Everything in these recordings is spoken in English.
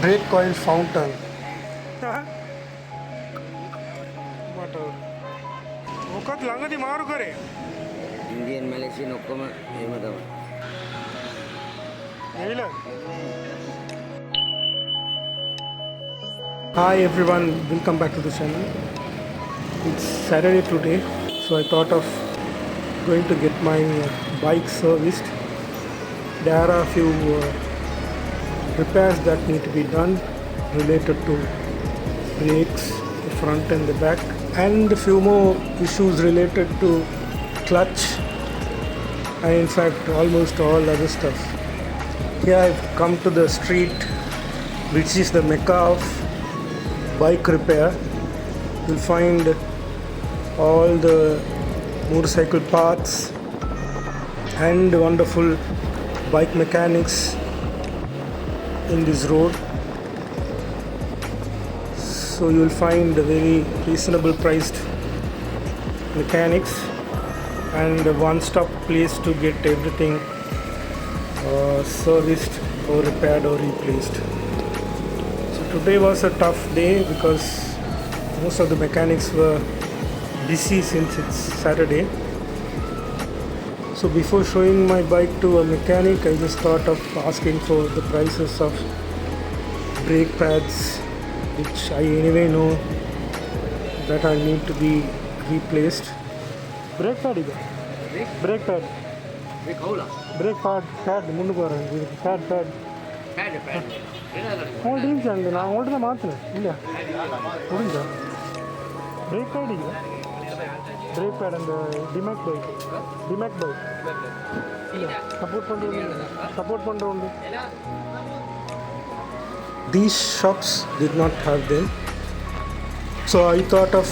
brake coil fountain. මොකක්ද ළඟදී මාරු කරේ? ඉන්දියන් මැලේසියන් ඔක්කොම එහෙම තමයි. ඇවිල්ලා. Hi everyone, welcome back to the channel. It's Saturday today, so I thought of going to get my bike serviced. There are a few repairs that need to be done related to brakes, the front and the back, and a few more issues related to clutch and in fact almost all other stuff. Here I've come to the street which is the mecca of bike repair. You'll find all the motorcycle parts and wonderful bike mechanics in this road. So you'll find a very reasonable priced mechanics and a one-stop place to get everything serviced or repaired or replaced. So today was a tough day because most of the mechanics were busy since it's Saturday. So before showing my bike to a mechanic, I just thought of asking for the prices of brake pads, which I anyway know that I need to be replaced. Brake pad is brake pad. මේ කවුලා? Brake pad ಮುಂದೆ ಬರೋದು pad old inch ಅಂದೆ ನಾ ಓಲ್ಡ್ನ ಮಾತ್ರ ಇಲ್ಲ old brake pad ಇದೆ brake pad and DMAC bike ಇಲ್ಲ support பண்றோம். These shops did not have them, so I thought of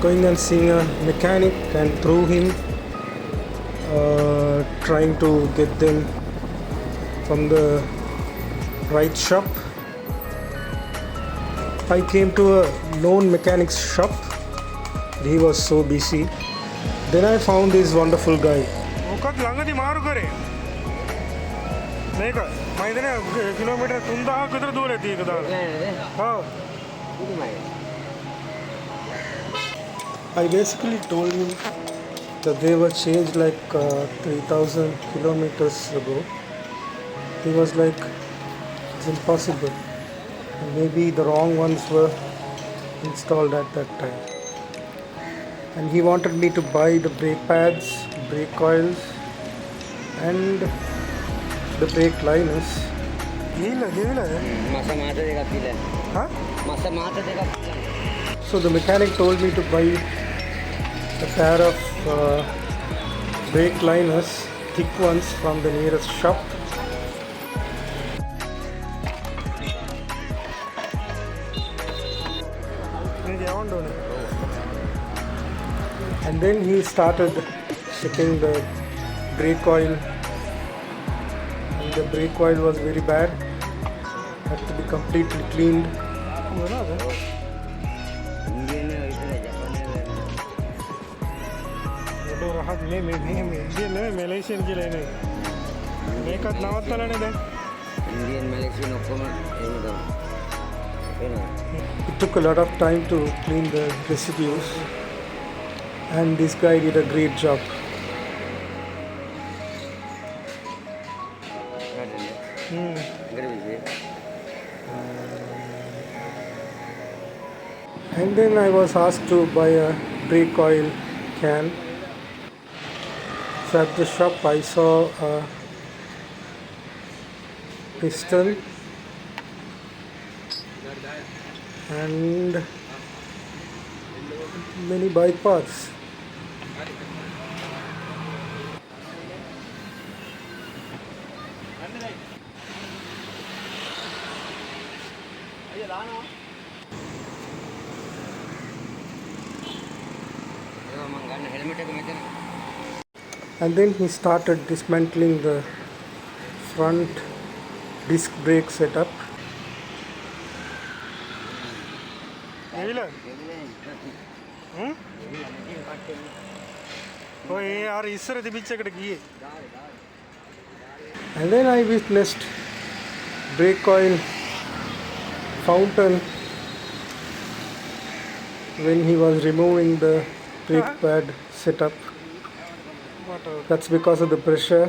going and seeing a mechanic and through him trying to get them from the right shop. I came to a known mechanic's shop. He was so busy. Then I found this wonderful guy. මොකක්ද ළඟදී මාරු කරේ? මේක මම හිතන්නේ kilometre 3000ක් විතර දුරේ තියෙක දාලා. ඔව්. I basically told him that they were changed like 3000 kilometers ago. He was like, it's impossible. Maybe the wrong ones were installed at that time. And he wanted me to buy the brake pads, brake coils, and the brake liners. Huh? So the mechanic told me to buy a pair of brake liners, thick ones, from the nearest shop. And then he started checking the brake oil, and the brake oil was very bad, had to be completely cleaned. Malaysian Indian Malaysian ඔක්කොම එහෙම තමයි. It took a lot of time to clean the residues, and this guy did a great job. And then I was asked to buy a brake oil can. So at the shop I saw a piston and many bike parts. And then he started dismantling the front disc brake setup. And then I witnessed brake oil fountain when he was removing the brake pad setup. That's because of the pressure,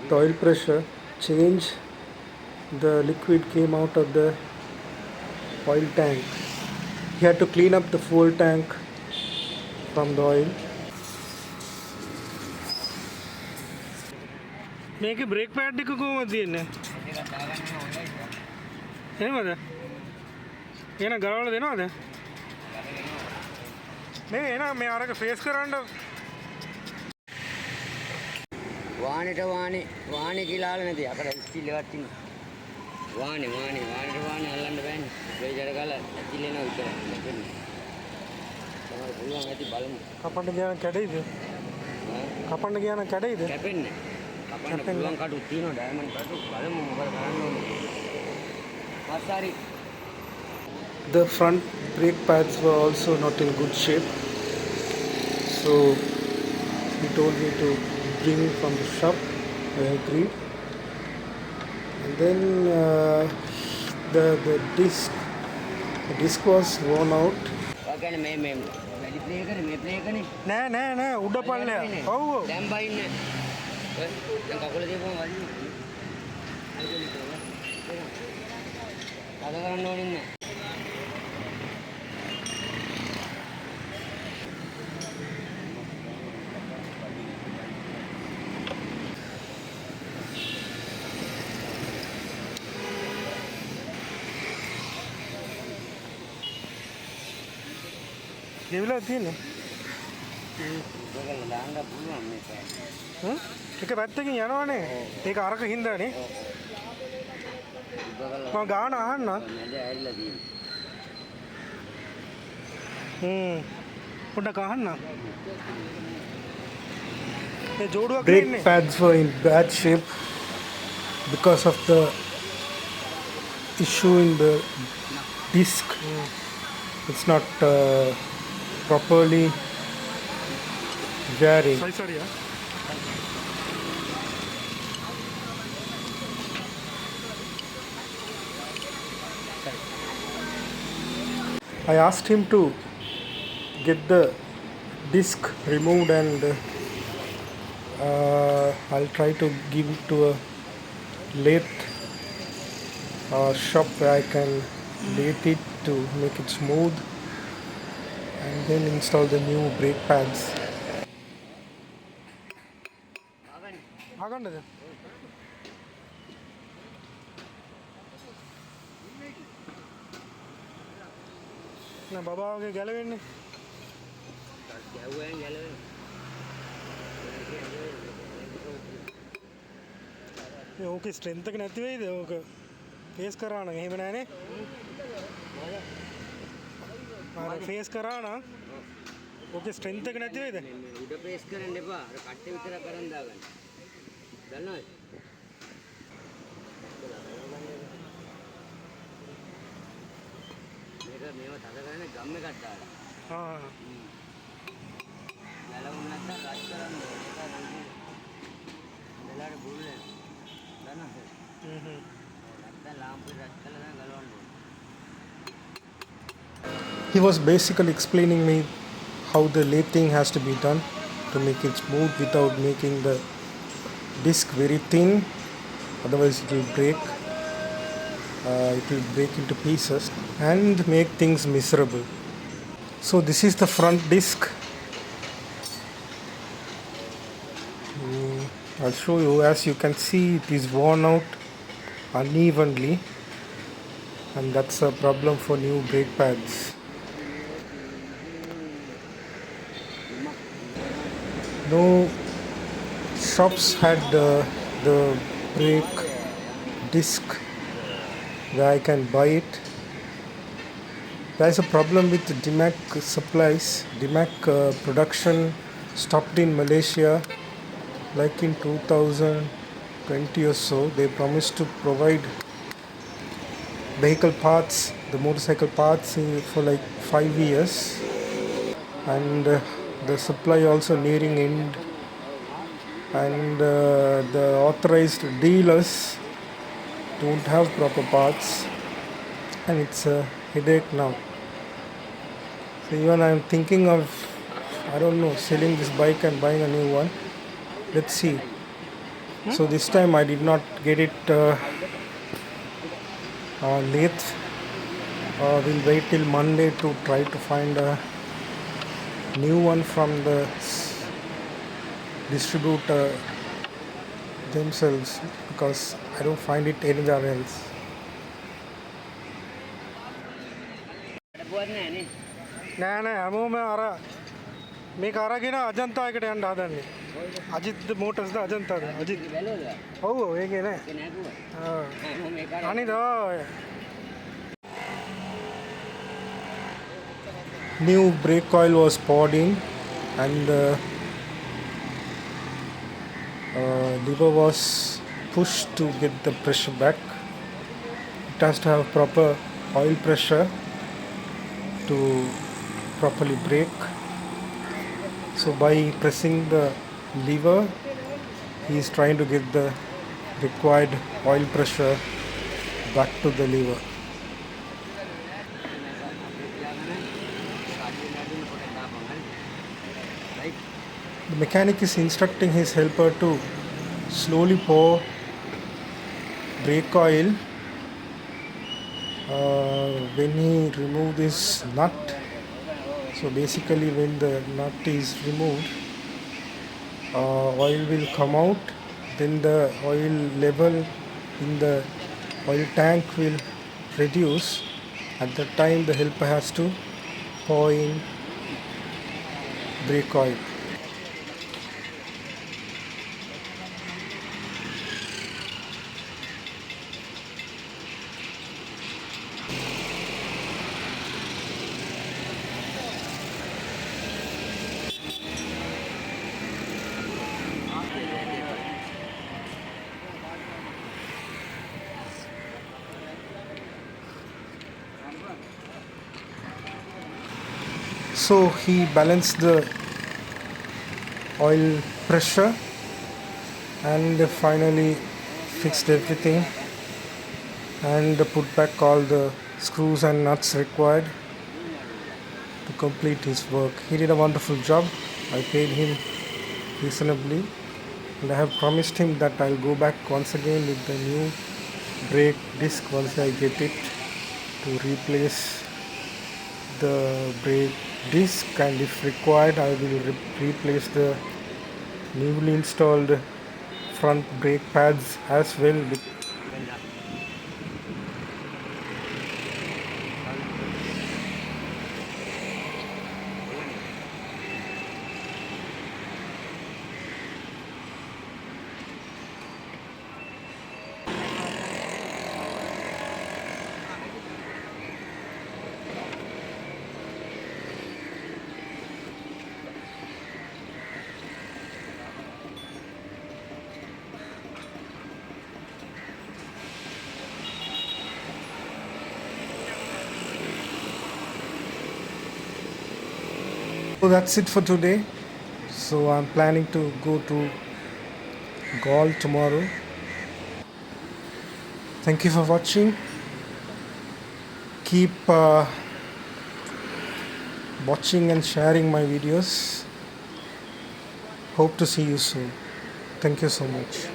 the oil pressure change. The liquid came out of the oil tank. He had to clean up the fuel tank from the oil. මේකේ break pad එක කොහොමද තියෙන්නේ? එහෙමද? එහෙනම් ගලවලා දෙනවද? මේ එහෙනම් මේ අරක ෆේස් කරන්න වාහනේට වාහනේ කියලා නැති අපර ස්කිල් එකක් තියෙනවා. වාහනේ අල්ලන්න බෑනේ. බ්‍රේජර් ගාලා ඇතිලෙනවා විතරයි. තමයි පුළුවන් ඇති බලමු. කපන්න ගියාම කැඩෙයිද? කපන්න ගියාම කැඩෙයිද? කැපෙන්නේ. කපන්න පුළුවන් කටු තියෙනවා ඩයමන්ඩ් කටු. බලමු මොකද කරන්න ඕනේ. හරි. The front brake pads were also not in good shape, so he told me to bring from the shop. I agreed, and then the disc was worn out. ඔකනේ මේ වැඩි ප්ලේ කරේ මේ ප්ලේ කරේ නෑ උඩ පල්ලෙය. ඔව් දැන් බයින්නේ දැන් කකුල දීපුවම වදිනවා අද කරන්න ඕනේ නැහැ. ගෙවිලා තියෙන්නේ. ඔයගොල්ලෝ දාන්න පුළුවන් මේක. එක පැත්තකින් යනවනේ. ඒක අරක හින්දානේ. මම ගාන අහන්න. නැද ඇරිලා තියෙන්නේ. පොඩ්ඩක් අහන්න. මේ ජෝඩුවක් brake pads were in bad shape because of the issue in the disc. It's not properly wearing. Sorry. I asked him to get the disc removed and I'll try to give it to a lathe shop where I can lathe it to make it smooth and then install the new brake pads. ना बाबा आगे गैलवेන්නේ ගැව්වෙන් ගැලවෙන ඕකේ strength එක නැති වෙයිද ඕක face කරා නම් එහෙම නැහනේ අර ෆේස් කරා නම් ඕකේ ස්ට්‍රෙන්ත් එක නැති වෙයිද උඩ ප්‍රෙස් කරන්න එපා අර කට්ටේ විතර කරන් දාගන්න දන්නවද මේව තද කරන්නේ ගම් එකක් දාලා. ගැලවුම් නැත්නම් රත් කරන්න ඕනේ. දෙලාට බුල් වෙනවා. දන්නවද? නැත්නම් ලාම්පු රත් කළා නම් ගලවන්න ඕනේ. He was basically explaining me how the lathing has to be done to make it smooth without making the disc very thin, otherwise it will break. It will break into pieces and make things miserable. So this is the front disc. I'll show you. As you can see, it is worn out unevenly and that's a problem for new brake pads. No shops had the brake disc where I can buy it. There is a problem with DMAC supplies. DMAC production stopped in Malaysia like in 2020 or so. They promised to provide vehicle parts, the motorcycle parts for like 5 years and the supply also nearing end and the authorized dealers don't have proper parts and it's a headache now. So even I'm thinking of, I don't know, selling this bike and buying a new one. Let's see. So this time I did not get it late. We'll wait till Monday to try to find a new one from the distributor themselves, because I don't find it anywhere else. ada buat nih. නෑ නෑ හැමෝම අර මේක අරගෙන අජන්තා එකට යන්න හදන්නේ. Ajith මෝටර්ස්ද අජන්තාද? Ajith. Belul. ඔව් ඔව් ඒකේ නෑ. Kena aku. ආ. Mau mereka. අනිත් ඔය new brake oil was poured in, and the lever was pushed to get the pressure back. It has to have proper oil pressure to properly brake. So by pressing the lever, he is trying to get the required oil pressure back to the lever. The mechanic is instructing his helper to slowly pour brake oil when he remove this nut. So basically when the nut is removed, oil will come out, then the oil level in the oil tank will reduce. At that time the helper has to pour in brake oil. So he balanced the oil pressure and finally fixed everything and put back all the screws and nuts required to complete his work. He did a wonderful job. I paid him reasonably, and I have promised him that I'll go back once again with the new brake disc once I get it, to replace the brake disc, and if required I will replace the newly installed front brake pads as well. So that's it for today. So I'm planning to go to Gaul tomorrow. Thank you for watching. Keep watching and sharing my videos. Hope to see you soon. Thank you so much.